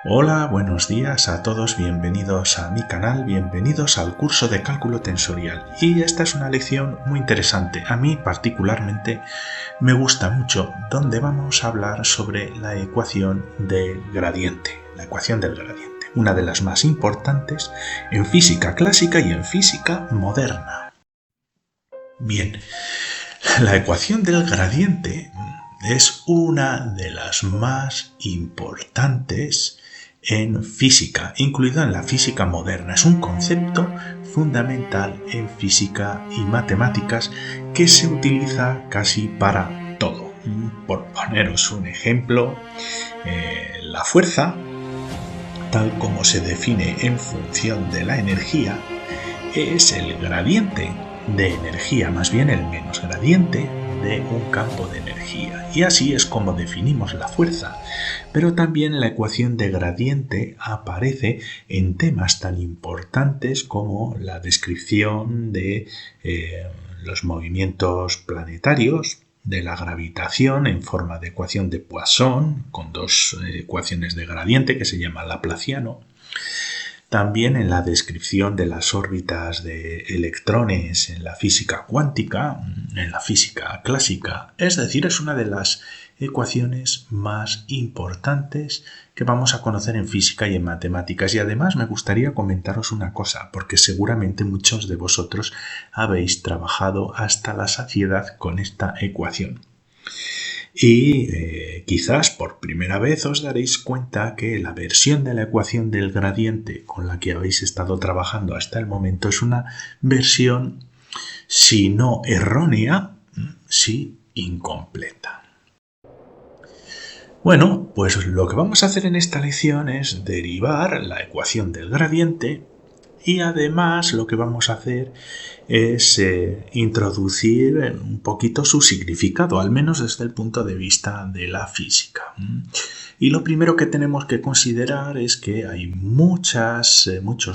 Hola, buenos días a todos, bienvenidos a mi canal, bienvenidos al curso de cálculo tensorial. Y esta es una lección muy interesante, a mí particularmente me gusta mucho, donde vamos a hablar sobre la ecuación del gradiente, una de las más importantes en física clásica y en física moderna. Bien, la ecuación del gradiente es una de las más importantes en física, incluido en la física moderna. Es un concepto fundamental en física y matemáticas que se utiliza casi para todo. Por poneros un ejemplo, la fuerza, tal como se define en función de la energía, es el gradiente de energía, más bien el menos gradiente de un campo de energía. Y así es como definimos la fuerza. Pero también la ecuación de gradiente aparece en temas tan importantes como la descripción de los movimientos planetarios, de la gravitación en forma de ecuación de Poisson, con dos ecuaciones de gradiente que se llama laplaciano. También en la descripción de las órbitas de electrones en la física cuántica, en la física clásica. Es decir, es una de las ecuaciones más importantes que vamos a conocer en física y en matemáticas. Y además me gustaría comentaros una cosa, porque seguramente muchos de vosotros habéis trabajado hasta la saciedad con esta ecuación. Y quizás por primera vez os daréis cuenta que la versión de la ecuación del gradiente con la que habéis estado trabajando hasta el momento es una versión, si no errónea, sí incompleta. Bueno, pues lo que vamos a hacer en esta lección es derivar la ecuación del gradiente y además lo que vamos a hacer es introducir un poquito su significado, al menos desde el punto de vista de la física. Y lo primero que tenemos que considerar es que hay muchos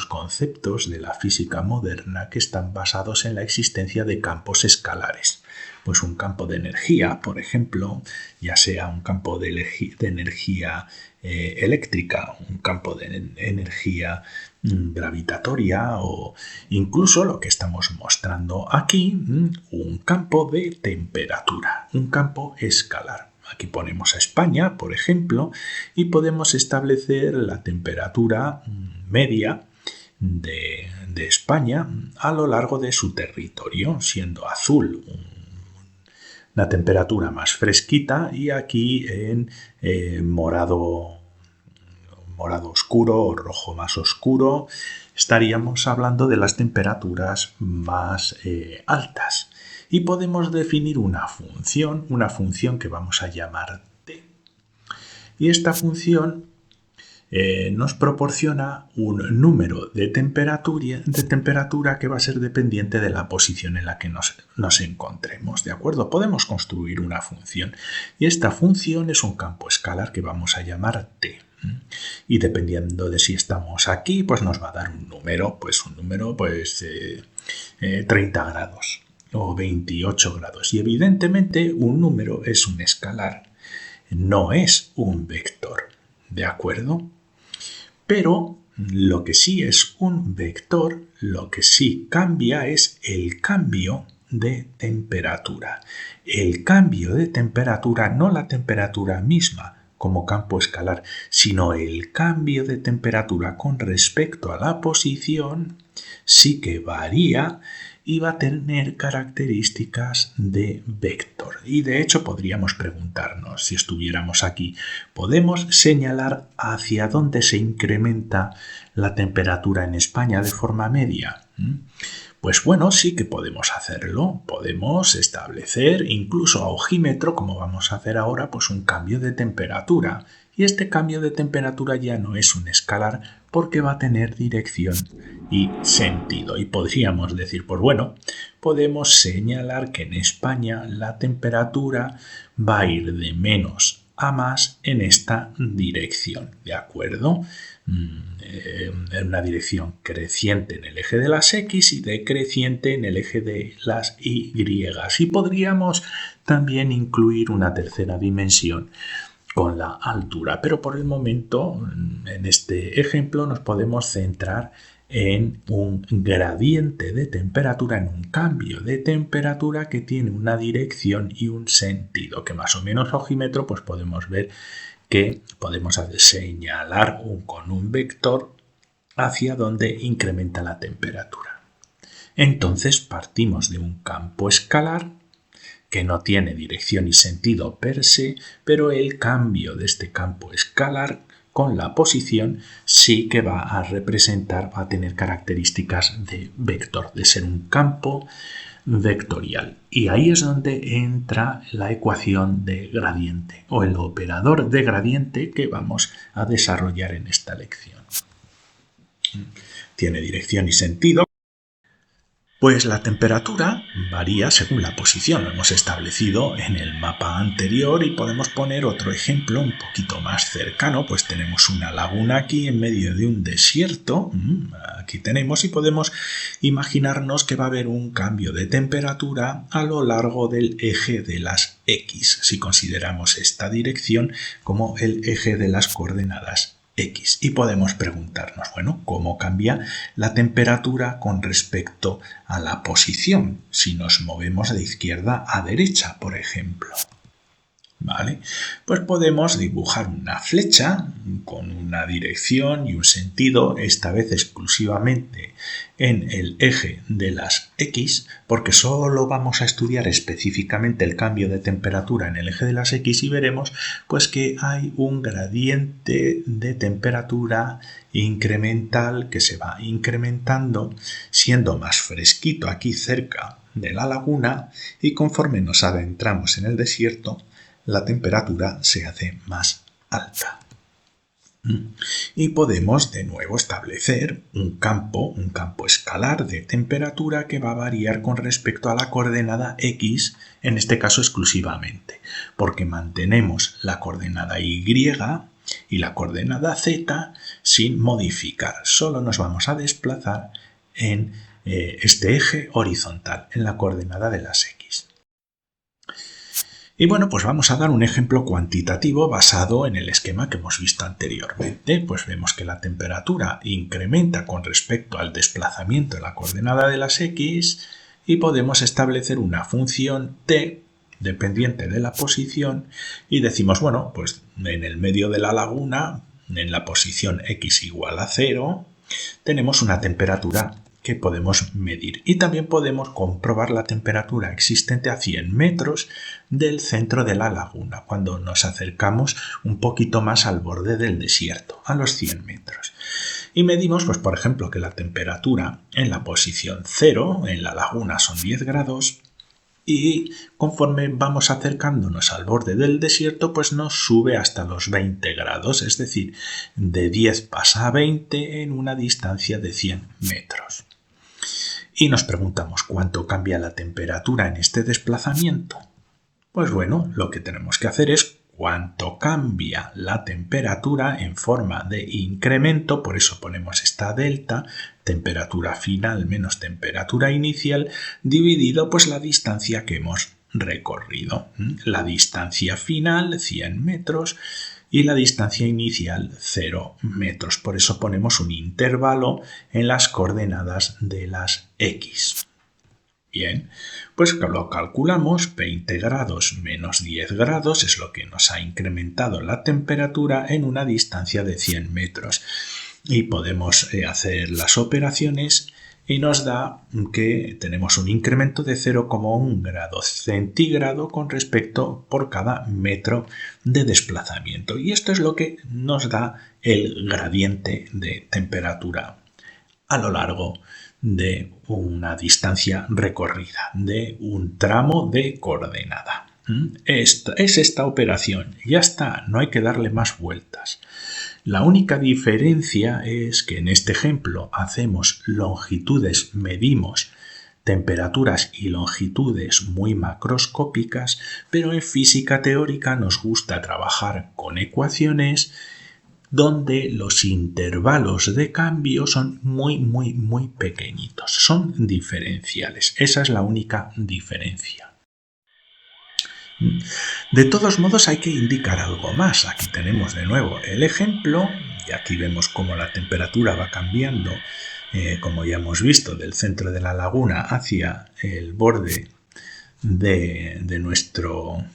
conceptos de la física moderna que están basados en la existencia de campos escalares. Pues un campo de energía, por ejemplo, ya sea un campo de energía eléctrica, un campo de energía gravitatoria o incluso lo que estamos mostrando aquí, un campo de temperatura, un campo escalar. Aquí ponemos a España, por ejemplo, y podemos establecer la temperatura media de España a lo largo de su territorio, siendo azul una temperatura más fresquita y aquí en morado oscuro o rojo más oscuro estaríamos hablando de las temperaturas más altas. Y podemos definir una función que vamos a llamar t. Y esta función nos proporciona un número de temperatura que va a ser dependiente de la posición en la que nos encontremos, ¿de acuerdo? Podemos construir una función y esta función es un campo escalar que vamos a llamar t. Y dependiendo de si estamos aquí, pues nos va a dar un número 30 grados o 28 grados. Y evidentemente un número es un escalar, no es un vector, ¿de acuerdo? Pero lo que sí es un vector, lo que sí cambia es el cambio de temperatura. El cambio de temperatura, no la temperatura misma como campo escalar, sino el cambio de temperatura con respecto a la posición sí que varía y va a tener características de vector. Y de hecho podríamos preguntarnos, si estuviéramos aquí, ¿podemos señalar hacia dónde se incrementa la temperatura en España de forma media? Pues bueno, sí que podemos hacerlo. Podemos establecer incluso a ojímetro, como vamos a hacer ahora, pues un cambio de temperatura. Y este cambio de temperatura ya no es un escalar porque va a tener dirección y sentido. Y podríamos decir, pues bueno, podemos señalar que en España la temperatura va a ir de menos a más en esta dirección, ¿de acuerdo? En una dirección creciente en el eje de las X y decreciente en el eje de las Y. Y podríamos también incluir una tercera dimensión con la altura. Pero por el momento, en este ejemplo, nos podemos centrar en un gradiente de temperatura, en un cambio de temperatura que tiene una dirección y un sentido, que más o menos ojímetro pues podemos ver que podemos señalar con un vector hacia donde incrementa la temperatura. Entonces partimos de un campo escalar que no tiene dirección y sentido per se, pero el cambio de este campo escalar con la posición sí que va a representar, va a tener características de vector, de ser un campo vectorial. Y ahí es donde entra la ecuación de gradiente o el operador de gradiente que vamos a desarrollar en esta lección. Tiene dirección y sentido. Pues la temperatura varía según la posición. Lo hemos establecido en el mapa anterior y podemos poner otro ejemplo un poquito más cercano. Pues tenemos una laguna aquí en medio de un desierto. Aquí tenemos y podemos imaginarnos que va a haber un cambio de temperatura a lo largo del eje de las X, si consideramos esta dirección como el eje de las coordenadas X. Y podemos preguntarnos, bueno, ¿cómo cambia la temperatura con respecto a la posición si nos movemos de izquierda a derecha, por ejemplo? ¿Vale? Pues podemos dibujar una flecha con una dirección y un sentido, esta vez exclusivamente en el eje de las X, porque solo vamos a estudiar específicamente el cambio de temperatura en el eje de las X y veremos pues que hay un gradiente de temperatura incremental que se va incrementando, siendo más fresquito aquí cerca de la laguna, y conforme nos adentramos en el desierto, la temperatura se hace más alta. Y podemos de nuevo establecer un campo escalar de temperatura que va a variar con respecto a la coordenada X, en este caso exclusivamente, porque mantenemos la coordenada Y y la coordenada Z sin modificar. Solo nos vamos a desplazar en este eje horizontal, en la coordenada de las X. Y bueno, pues vamos a dar un ejemplo cuantitativo basado en el esquema que hemos visto anteriormente. Pues vemos que la temperatura incrementa con respecto al desplazamiento de la coordenada de las X y podemos establecer una función t dependiente de la posición y decimos, bueno, pues en el medio de la laguna, en la posición x igual a 0, tenemos una temperatura que podemos medir y también podemos comprobar la temperatura existente a 100 metros del centro de la laguna cuando nos acercamos un poquito más al borde del desierto, a los 100 metros. Y medimos, pues por ejemplo, que la temperatura en la posición 0, en la laguna, son 10 grados y conforme vamos acercándonos al borde del desierto, pues nos sube hasta los 20 grados, es decir, de 10 pasa a 20 en una distancia de 100 metros. Y nos preguntamos, ¿cuánto cambia la temperatura en este desplazamiento? Pues bueno, lo que tenemos que hacer es cuánto cambia la temperatura en forma de incremento, por eso ponemos esta delta, temperatura final menos temperatura inicial, dividido pues la distancia que hemos recorrido. La distancia final, 100 metros, y la distancia inicial 0 metros. Por eso ponemos un intervalo en las coordenadas de las X. Bien, pues lo calculamos, 20 grados menos 10 grados es lo que nos ha incrementado la temperatura en una distancia de 100 metros. Y podemos hacer las operaciones y nos da que tenemos un incremento de 0,1 grado centígrado con respecto por cada metro de desplazamiento. Y esto es lo que nos da el gradiente de temperatura a lo largo de una distancia recorrida, de un tramo de coordenada. Es esta operación, ya está, no hay que darle más vueltas. La única diferencia es que en este ejemplo hacemos longitudes, medimos temperaturas y longitudes muy macroscópicas, pero en física teórica nos gusta trabajar con ecuaciones donde los intervalos de cambio son muy pequeñitos, son diferenciales. Esa es la única diferencia. De todos modos hay que indicar algo más. Aquí tenemos de nuevo el ejemplo y aquí vemos cómo la temperatura va cambiando, como ya hemos visto, del centro de la laguna hacia el borde de nuestro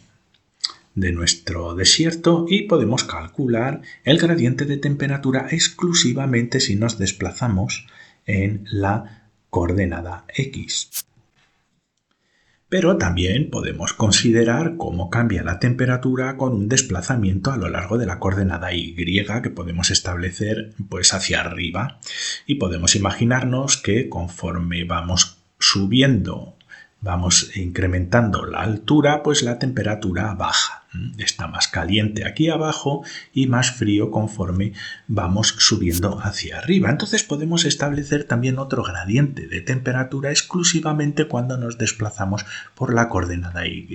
desierto, y podemos calcular el gradiente de temperatura exclusivamente si nos desplazamos en la coordenada X. Pero también podemos considerar cómo cambia la temperatura con un desplazamiento a lo largo de la coordenada Y que podemos establecer pues hacia arriba, y podemos imaginarnos que conforme vamos subiendo, vamos incrementando la altura, pues la temperatura baja. Está más caliente aquí abajo y más frío conforme vamos subiendo hacia arriba. Entonces podemos establecer también otro gradiente de temperatura exclusivamente cuando nos desplazamos por la coordenada Y.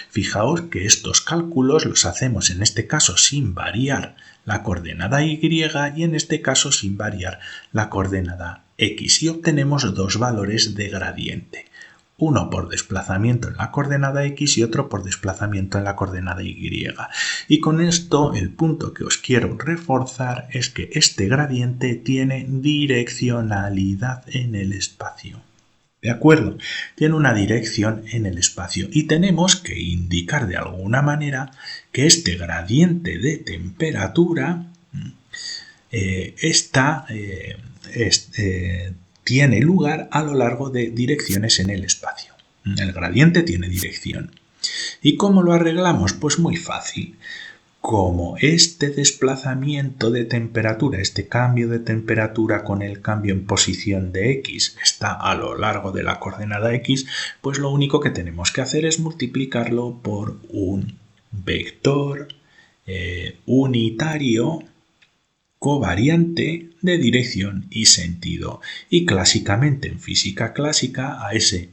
Fijaos que estos cálculos los hacemos en este caso sin variar la coordenada Y y en este caso sin variar la coordenada X, y obtenemos dos valores de gradiente. Uno por desplazamiento en la coordenada X y otro por desplazamiento en la coordenada Y. Y con esto el punto que os quiero reforzar es que este gradiente tiene direccionalidad en el espacio. ¿De acuerdo? Tiene una dirección en el espacio y tenemos que indicar de alguna manera que este gradiente de temperatura tiene lugar a lo largo de direcciones en el espacio. El gradiente tiene dirección. ¿Y cómo lo arreglamos? Pues muy fácil. Como este desplazamiento de temperatura, este cambio de temperatura con el cambio en posición de X está a lo largo de la coordenada X, pues lo único que tenemos que hacer es multiplicarlo por un vector unitario covariante de dirección y sentido. Y clásicamente en física clásica a ese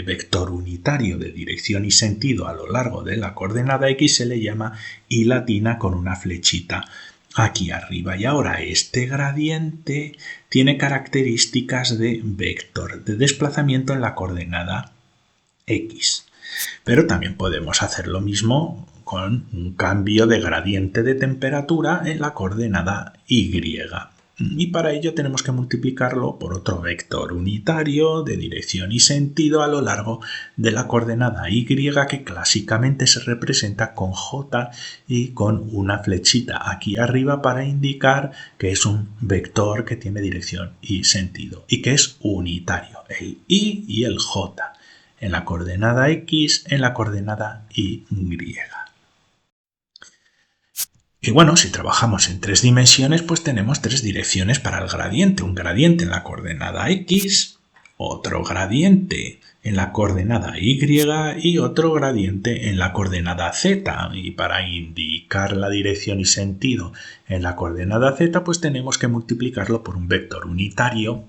vector unitario de dirección y sentido a lo largo de la coordenada X se le llama y latina con una flechita aquí arriba. Y ahora este gradiente tiene características de vector de desplazamiento en la coordenada X. Pero también podemos hacer lo mismo con un cambio de gradiente de temperatura en la coordenada Y. Y para ello tenemos que multiplicarlo por otro vector unitario de dirección y sentido a lo largo de la coordenada Y, que clásicamente se representa con J y con una flechita aquí arriba para indicar que es un vector que tiene dirección y sentido y que es unitario, el Y y el J, en la coordenada X, en la coordenada Y. Y bueno, si trabajamos en tres dimensiones, pues tenemos tres direcciones para el gradiente. Un gradiente en la coordenada X, otro gradiente en la coordenada Y y otro gradiente en la coordenada Z. Y para indicar la dirección y sentido en la coordenada Z, pues tenemos que multiplicarlo por un vector unitario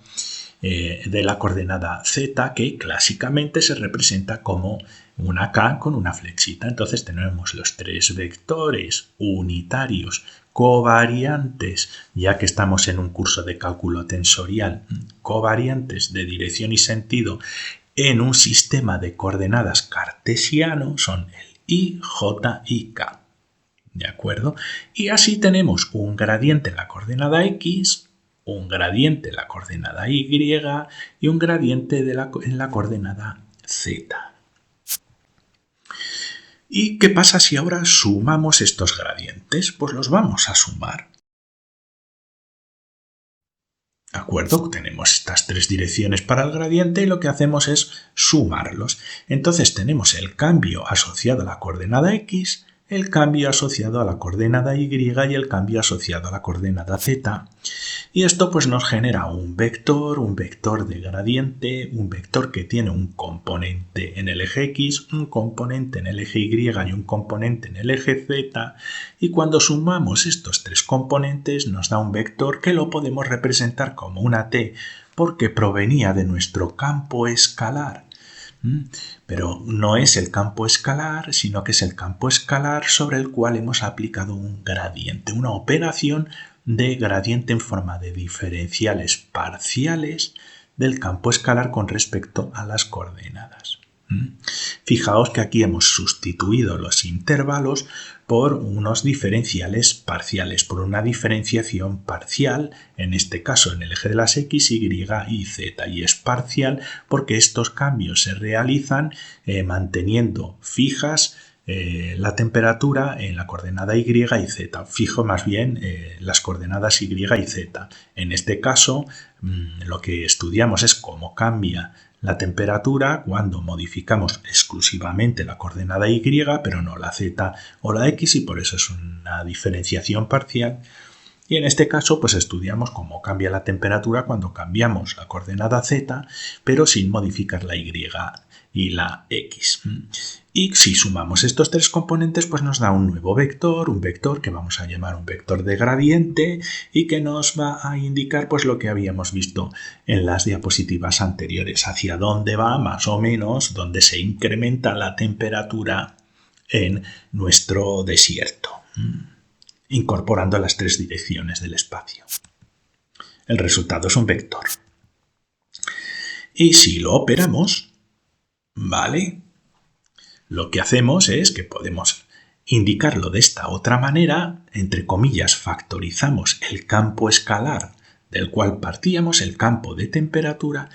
de la coordenada Z, que clásicamente se representa como una K con una flechita. Entonces tenemos los tres vectores unitarios covariantes, ya que estamos en un curso de cálculo tensorial, covariantes de dirección y sentido en un sistema de coordenadas cartesiano, son el I, J y K. ¿De acuerdo? Y así tenemos un gradiente en la coordenada X, un gradiente en la coordenada Y y un gradiente en la coordenada Z. ¿Y qué pasa si ahora sumamos estos gradientes? Pues los vamos a sumar. ¿De acuerdo? Tenemos estas tres direcciones para el gradiente y lo que hacemos es sumarlos. Entonces tenemos el cambio asociado a la coordenada X, el cambio asociado a la coordenada Y y el cambio asociado a la coordenada Z. Y esto pues nos genera un vector de gradiente, un vector que tiene un componente en el eje X, un componente en el eje Y y un componente en el eje Z. Y cuando sumamos estos tres componentes nos da un vector que lo podemos representar como una T porque provenía de nuestro campo escalar. Pero no es el campo escalar, sino que es el campo escalar sobre el cual hemos aplicado un gradiente, una operación de gradiente en forma de diferenciales parciales del campo escalar con respecto a las coordenadas. Fijaos que aquí hemos sustituido los intervalos por unos diferenciales parciales, por una diferenciación parcial, en este caso en el eje de las X, Y y Z, y es parcial porque estos cambios se realizan manteniendo fijas la temperatura en la coordenada Y y Z, fijo más bien las coordenadas Y y Z. En este caso, lo que estudiamos es cómo cambia la temperatura cuando modificamos exclusivamente la coordenada Y, pero no la Z o la X, y por eso es una diferenciación parcial. Y en este caso, pues estudiamos cómo cambia la temperatura cuando cambiamos la coordenada Z, pero sin modificar la Y y la X. Y si sumamos estos tres componentes, pues nos da un nuevo vector, un vector que vamos a llamar un vector de gradiente y que nos va a indicar pues lo que habíamos visto en las diapositivas anteriores, hacia dónde va más o menos, dónde se incrementa la temperatura en nuestro desierto, incorporando las tres direcciones del espacio. El resultado es un vector. Y si lo operamos, ¿vale? Lo que hacemos es que podemos indicarlo de esta otra manera, entre comillas, factorizamos el campo escalar del cual partíamos, el campo de temperatura,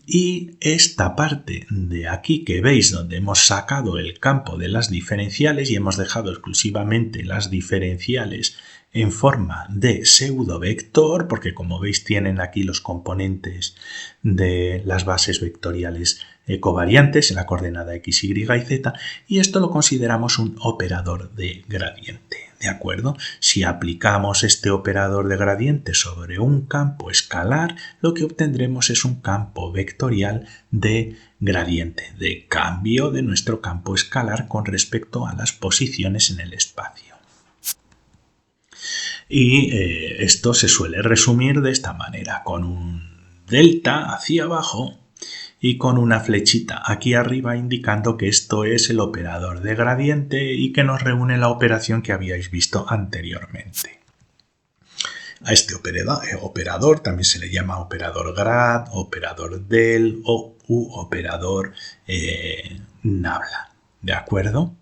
y esta parte de aquí que veis donde hemos sacado el campo de las diferenciales y hemos dejado exclusivamente las diferenciales en forma de pseudovector, porque como veis tienen aquí los componentes de las bases vectoriales covariantes en la coordenada X, Y y Z, y esto lo consideramos un operador de gradiente. ¿De acuerdo? Si aplicamos este operador de gradiente sobre un campo escalar, lo que obtendremos es un campo vectorial de gradiente, de cambio de nuestro campo escalar con respecto a las posiciones en el espacio. Y esto se suele resumir de esta manera, con un delta hacia abajo y con una flechita aquí arriba indicando que esto es el operador de gradiente y que nos reúne la operación que habíais visto anteriormente. A este operador también se le llama operador grad, operador del o operador nabla. ¿De acuerdo?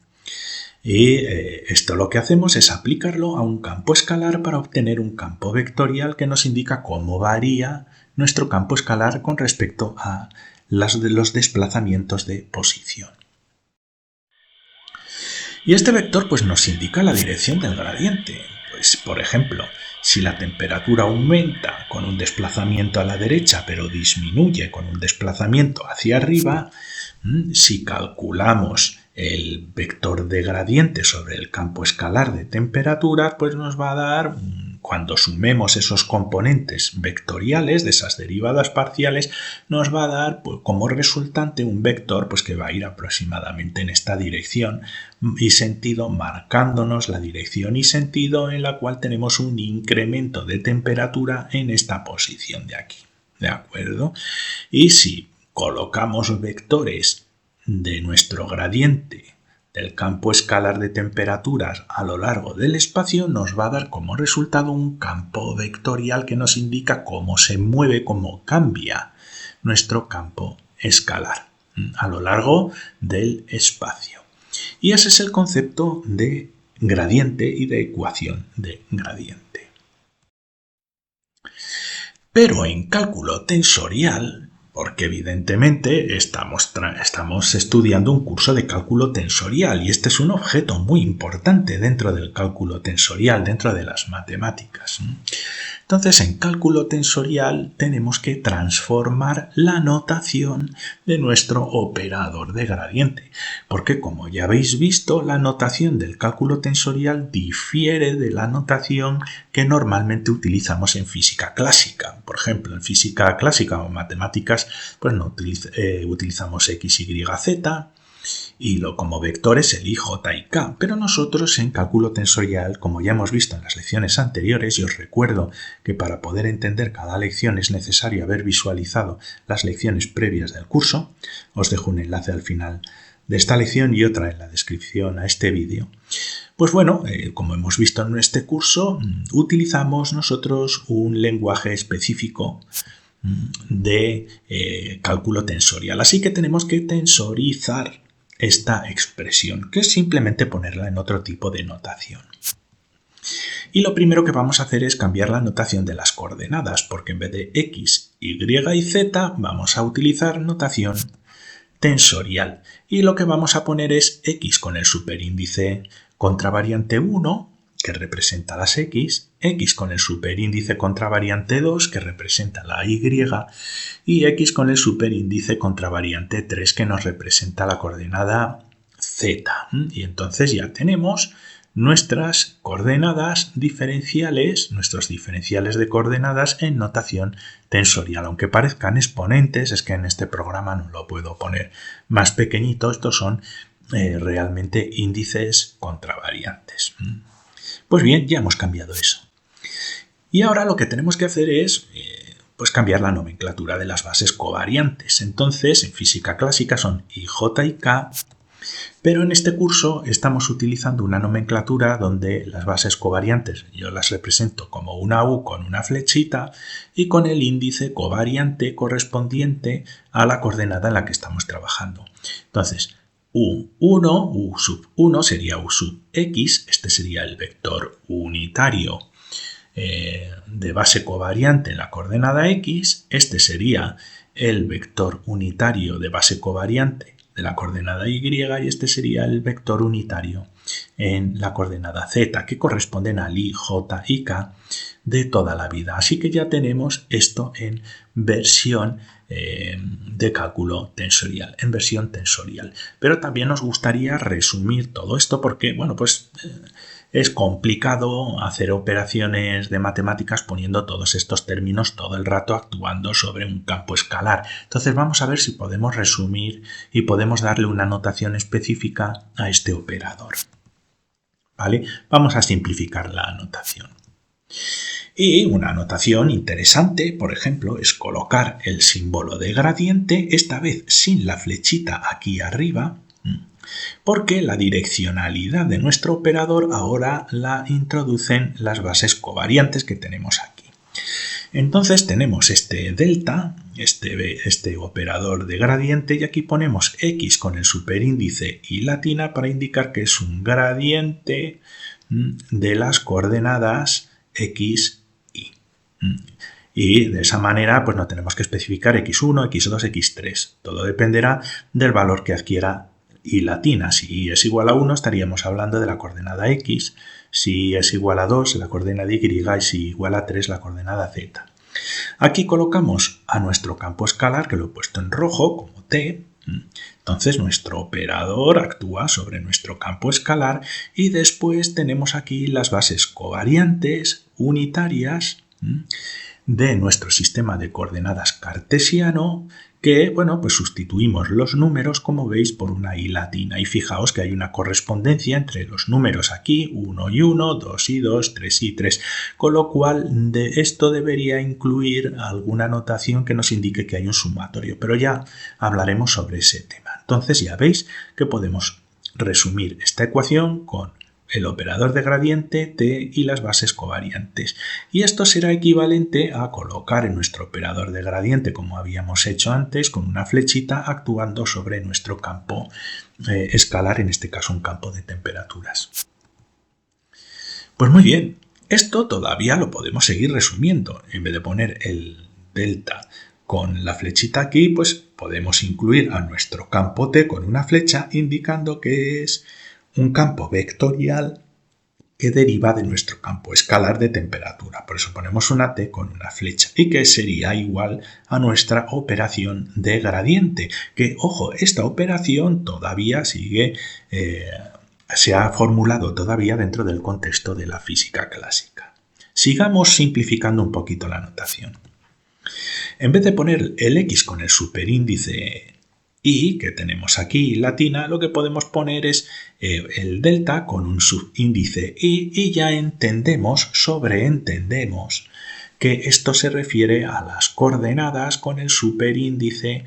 Y esto lo que hacemos es aplicarlo a un campo escalar para obtener un campo vectorial que nos indica cómo varía nuestro campo escalar con respecto a los desplazamientos de posición. Y este vector pues, nos indica la dirección del gradiente. Pues, por ejemplo, si la temperatura aumenta con un desplazamiento a la derecha pero disminuye con un desplazamiento hacia arriba, si calculamos el vector de gradiente sobre el campo escalar de temperatura, pues nos va a dar, cuando sumemos esos componentes vectoriales de esas derivadas parciales, nos va a dar pues, como resultante un vector pues, que va a ir aproximadamente en esta dirección y sentido, marcándonos la dirección y sentido en la cual tenemos un incremento de temperatura en esta posición de aquí. ¿De acuerdo? Y si colocamos vectores de nuestro gradiente del campo escalar de temperaturas a lo largo del espacio, nos va a dar como resultado un campo vectorial que nos indica cómo se mueve, cómo cambia nuestro campo escalar a lo largo del espacio. Y ese es el concepto de gradiente y de ecuación de gradiente. Pero en cálculo tensorial, porque evidentemente estamos estudiando un curso de cálculo tensorial y este es un objeto muy importante dentro del cálculo tensorial, dentro de las matemáticas. Entonces, en cálculo tensorial tenemos que transformar la notación de nuestro operador de gradiente, porque como ya habéis visto, la notación del cálculo tensorial difiere de la notación que normalmente utilizamos en física clásica. Por ejemplo, en física clásica o matemáticas, pues no utilizamos X, Y, Z, y como vectores el I, J y K, pero nosotros en cálculo tensorial, como ya hemos visto en las lecciones anteriores, y os recuerdo que para poder entender cada lección es necesario haber visualizado las lecciones previas del curso, os dejo un enlace al final de esta lección y otra en la descripción a este vídeo. Pues bueno, como hemos visto en este curso, utilizamos nosotros un lenguaje específico de cálculo tensorial. Así que tenemos que tensorizar esta expresión, que es simplemente ponerla en otro tipo de notación. Y lo primero que vamos a hacer es cambiar la notación de las coordenadas, porque en vez de x, y y z vamos a utilizar notación tensorial. Y lo que vamos a poner es x con el superíndice contravariante 1, que representa las x con el superíndice contravariante 2, que representa la y, y x con el superíndice contravariante 3, que nos representa la coordenada z. Y entonces ya tenemos nuestras coordenadas diferenciales, nuestros diferenciales de coordenadas en notación tensorial. Aunque parezcan exponentes, es que en este programa no lo puedo poner más pequeñito. Estos son realmente índices contravariantes. Pues bien, ya hemos cambiado eso. Y ahora lo que tenemos que hacer es pues cambiar la nomenclatura de las bases covariantes. Entonces, en física clásica son I, J y K, pero en este curso estamos utilizando una nomenclatura donde las bases covariantes yo las represento como una U con una flechita y con el índice covariante correspondiente a la coordenada en la que estamos trabajando. Entonces, U1, U sub 1 sería U sub X, este sería el vector unitario de base covariante en la coordenada X, este sería el vector unitario de base covariante de la coordenada Y y este sería el vector unitario en la coordenada Z, que corresponden al I, J y K de toda la vida. Así que ya tenemos esto en versión de cálculo tensorial, en versión tensorial. Pero también nos gustaría resumir todo esto porque, bueno, pues es complicado hacer operaciones de matemáticas poniendo todos estos términos todo el rato actuando sobre un campo escalar. Entonces vamos a ver si podemos resumir y podemos darle una notación específica a este operador. ¿Vale? Vamos a simplificar la notación. Y una notación interesante, por ejemplo, es colocar el símbolo de gradiente, esta vez sin la flechita aquí arriba, porque la direccionalidad de nuestro operador ahora la introducen las bases covariantes que tenemos aquí. Entonces tenemos este delta, este operador de gradiente, y aquí ponemos x con el superíndice y latina para indicar que es un gradiente de las coordenadas x, y. Y de esa manera pues no tenemos que especificar x1, x2, x3. Todo dependerá del valor que adquiera y latina. Si y es igual a 1 estaríamos hablando de la coordenada x, si es igual a 2 la coordenada y, y si igual a 3 la coordenada z. Aquí colocamos a nuestro campo escalar, que lo he puesto en rojo como t. Entonces nuestro operador actúa sobre nuestro campo escalar y después tenemos aquí las bases covariantes unitarias de nuestro sistema de coordenadas cartesiano, que, bueno, pues sustituimos los números, como veis, por una i latina. Y fijaos que hay una correspondencia entre los números aquí, 1 y 1, 2 y 2, 3 y 3, con lo cual esto debería incluir alguna notación que nos indique que hay un sumatorio, pero ya hablaremos sobre ese tema. Entonces ya veis que podemos resumir esta ecuación con el operador de gradiente, t y las bases covariantes. Y esto será equivalente a colocar en nuestro operador de gradiente, como habíamos hecho antes, con una flechita actuando sobre nuestro campo escalar, en este caso un campo de temperaturas. Pues muy bien, esto todavía lo podemos seguir resumiendo. En vez de poner el delta con la flechita aquí, pues podemos incluir a nuestro campo t con una flecha indicando que es un campo vectorial que deriva de nuestro campo escalar de temperatura. Por eso ponemos una t con una flecha y que sería igual a nuestra operación de gradiente. Que, ojo, esta operación todavía sigue, se ha formulado todavía dentro del contexto de la física clásica. Sigamos simplificando un poquito la notación. En vez de poner el x con el superíndice y que tenemos aquí latina, lo que podemos poner es el delta con un subíndice y ya sobreentendemos que esto se refiere a las coordenadas con el superíndice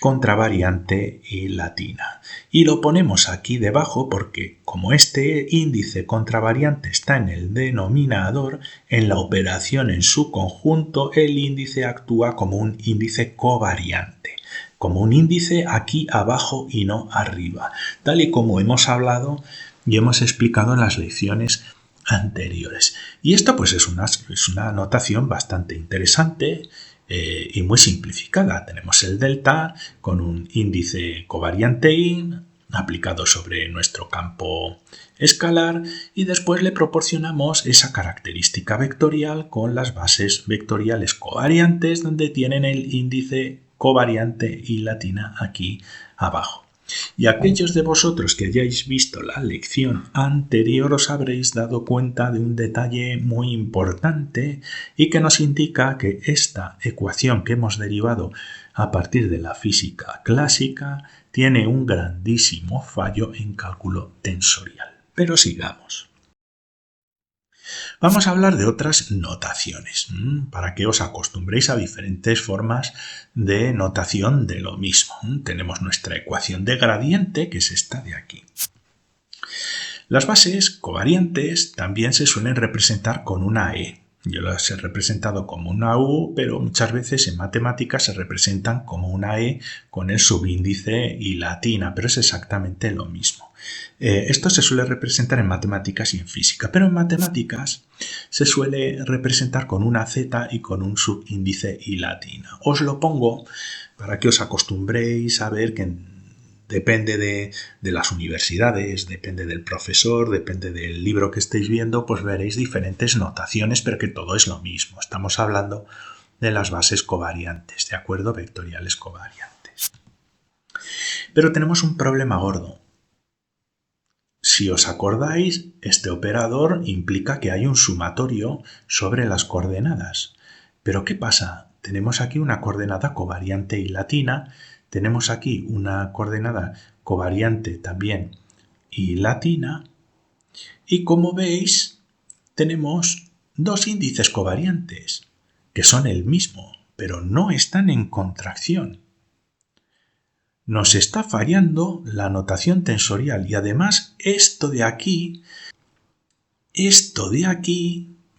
contravariante y latina. Y lo ponemos aquí debajo porque como este índice contravariante está en el denominador, en la operación en su conjunto el índice actúa como un índice covariante, como un índice aquí abajo y no arriba, tal y como hemos hablado y hemos explicado en las lecciones anteriores. Y esto pues es una notación bastante interesante y muy simplificada. Tenemos el delta con un índice covariante in aplicado sobre nuestro campo escalar y después le proporcionamos esa característica vectorial con las bases vectoriales covariantes donde tienen el índice covariante y latina aquí abajo. Y aquellos de vosotros que hayáis visto la lección anterior os habréis dado cuenta de un detalle muy importante y que nos indica que esta ecuación que hemos derivado a partir de la física clásica tiene un grandísimo fallo en cálculo tensorial. Pero sigamos. Vamos a hablar de otras notaciones, para que os acostumbréis a diferentes formas de notación de lo mismo. Tenemos nuestra ecuación de gradiente, que es esta de aquí. Las bases covariantes también se suelen representar con una E. Yo las he representado como una U, pero muchas veces en matemáticas se representan como una E con el subíndice y latina, pero es exactamente lo mismo. Esto se suele representar en matemáticas y en física, pero en matemáticas se suele representar con una Z y con un subíndice y latina. Os lo pongo para que os acostumbréis a ver que depende de las universidades, depende del profesor, depende del libro que estéis viendo, pues veréis diferentes notaciones, pero que todo es lo mismo. Estamos hablando de las bases covariantes, ¿de acuerdo? Vectoriales covariantes. Pero tenemos un problema gordo. Si os acordáis, este operador implica que hay un sumatorio sobre las coordenadas. ¿Pero qué pasa? Tenemos aquí una coordenada covariante y latina, tenemos aquí una coordenada covariante también y latina, y como veis, tenemos dos índices covariantes, que son el mismo, pero no están en contracción. Nos está fallando la notación tensorial y además esto de aquí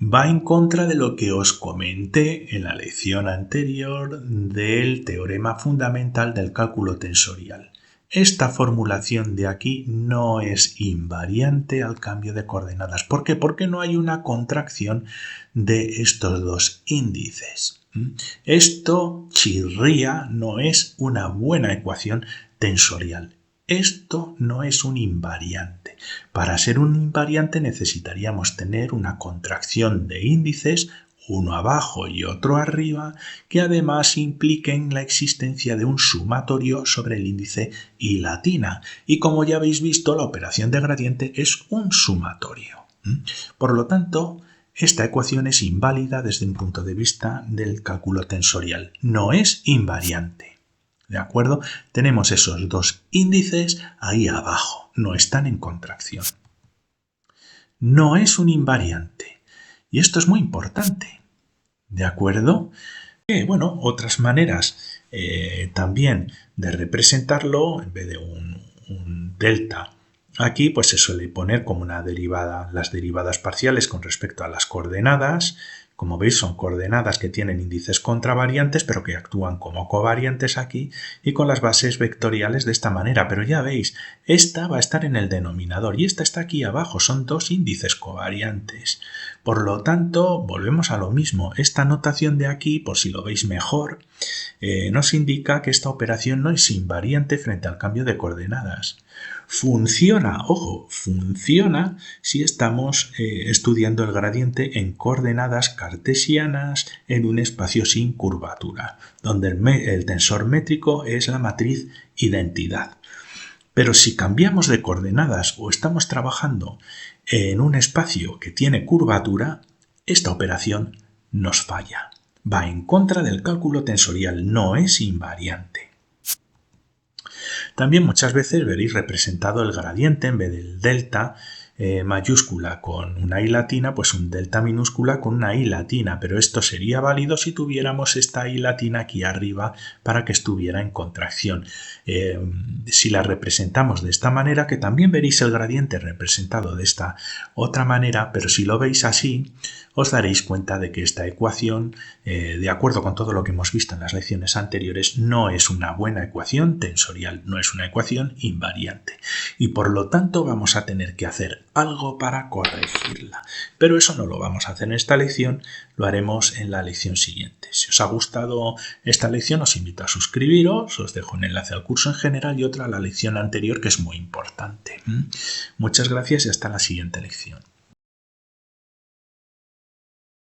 va en contra de lo que os comenté en la lección anterior del teorema fundamental del cálculo tensorial. Esta formulación de aquí no es invariante al cambio de coordenadas. ¿Por qué? Porque no hay una contracción de estos dos índices. Esto chirría, no es una buena ecuación tensorial. Esto no es un invariante. Para ser un invariante necesitaríamos tener una contracción de índices, uno abajo y otro arriba, que además impliquen la existencia de un sumatorio sobre el índice y latina. Y como ya habéis visto, la operación de gradiente es un sumatorio. Por lo tanto, esta ecuación es inválida desde un punto de vista del cálculo tensorial. No es invariante. ¿De acuerdo? Tenemos esos dos índices ahí abajo. No están en contracción. No es un invariante. Y esto es muy importante. ¿De acuerdo? Bueno, otras maneras también de representarlo, en vez de un delta aquí, pues se suele poner como una derivada, las derivadas parciales con respecto a las coordenadas. Como veis, son coordenadas que tienen índices contravariantes, pero que actúan como covariantes aquí y con las bases vectoriales de esta manera. Pero ya veis, esta va a estar en el denominador y esta está aquí abajo. Son dos índices covariantes. Por lo tanto, volvemos a lo mismo. Esta notación de aquí, por si lo veis mejor, nos indica que esta operación no es invariante frente al cambio de coordenadas. Funciona, ojo, funciona si estamos estudiando el gradiente en coordenadas cartesianas en un espacio sin curvatura, donde el tensor métrico es la matriz identidad. Pero si cambiamos de coordenadas o estamos trabajando en un espacio que tiene curvatura, esta operación nos falla. Va en contra del cálculo tensorial, no es invariante. También muchas veces veréis representado el gradiente en vez del delta mayúscula con una I latina, pues un delta minúscula con una I latina, pero esto sería válido si tuviéramos esta I latina aquí arriba para que estuviera en contracción. Si la representamos de esta manera, que también veréis el gradiente representado de esta otra manera, pero si lo veis así, os daréis cuenta de que esta ecuación, de acuerdo con todo lo que hemos visto en las lecciones anteriores, no es una buena ecuación tensorial, no es una ecuación invariante. Y por lo tanto vamos a tener que hacer algo para corregirla. Pero eso no lo vamos a hacer en esta lección, lo haremos en la lección siguiente. Si os ha gustado esta lección, os invito a suscribiros, os dejo un enlace al curso en general y otra a la lección anterior, que es muy importante. Muchas gracias y hasta la siguiente lección.